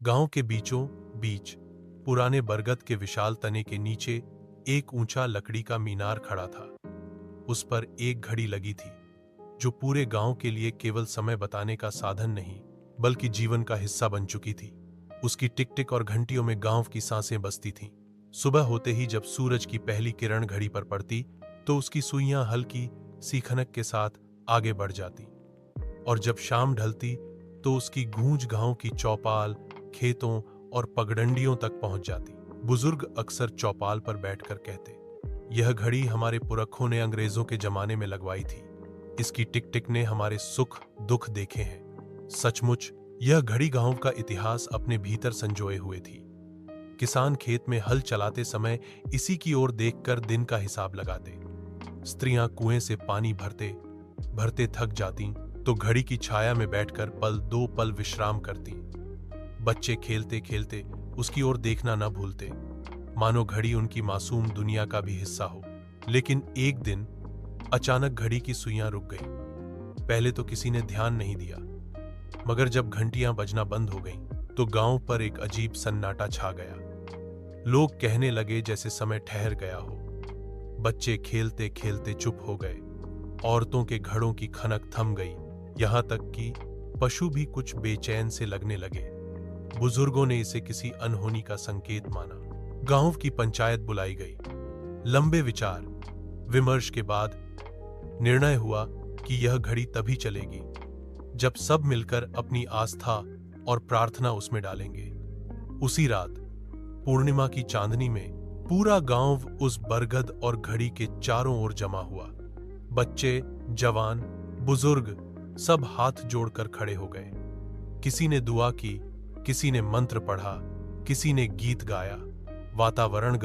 गांव के बीचों बीच पुराने बरगद के विशाल तने के नीचे एक ऊंचा लकड़ी का मीनार खड़ा था। उस पर एक घड़ी लगी थी जो पूरे गांव के लिए केवल समय बताने का साधन नहीं बल्कि जीवन का हिस्सा बन चुकी थी। उसकी टिक टिक और घंटियों में गांव की सांसें बसती थीं। सुबह होते ही जब सूरज की पहली किरण घड़ी पर पड़ती तो उसकी सुइयां हल्की सी खनक के साथ आगे बढ़ जाती, और जब शाम ढलती तो उसकी गूंज गांव की चौपाल, खेतों और पगडंडियों तक पहुंच जाती। बुजुर्ग अक्सर चौपाल पर बैठकर कहते, यह घड़ी हमारे पुरखों ने अंग्रेजों के जमाने में लगवाई थी। इसकी टिक टिक ने हमारे सुख दुख देखे हैं। सचमुच यह घड़ी गांव का इतिहास अपने भीतर संजोए हुए थी। किसान खेत में हल चलाते समय इसी की ओर देखकर दिन का हिसाब लगाते। स्त्रियां कुएं से पानी भरते भरते थक जाती तो घड़ी की छाया में बैठकर पल दो पल विश्राम करती। बच्चे खेलते खेलते उसकी ओर देखना न भूलते, मानो घड़ी उनकी मासूम दुनिया का भी हिस्सा हो। लेकिन एक दिन अचानक घड़ी की सुइयां रुक गईं। पहले तो किसी ने ध्यान नहीं दिया, मगर जब घंटियां बजना बंद हो गईं तो गांव पर एक अजीब सन्नाटा छा गया। लोग कहने लगे जैसे समय ठहर गया हो। बच्चे खेलते खेलते चुप हो गए। औरतों के घड़ों की खनक थम गई, यहां तक कि पशु भी कुछ बेचैन से लगने लगे। बुजुर्गों ने इसे किसी अनहोनी का संकेत माना। गांव की पंचायत बुलाई गई। लंबे विचार विमर्श के बाद निर्णय हुआ कि यह घड़ी तभी चलेगी जब सब मिलकर अपनी आस्था और प्रार्थना उसमें डालेंगे। उसी रात पूर्णिमा की चांदनी में पूरा गांव उस बरगद और घड़ी के चारों ओर जमा हुआ। बच्चे, जवान, बुजुर्ग सब हाथ जोड़कर खड़े हो गए। किसी ने दुआ की, किसी ने मंत्र पढ़ा, किसी ने गीत गाया। वातावरण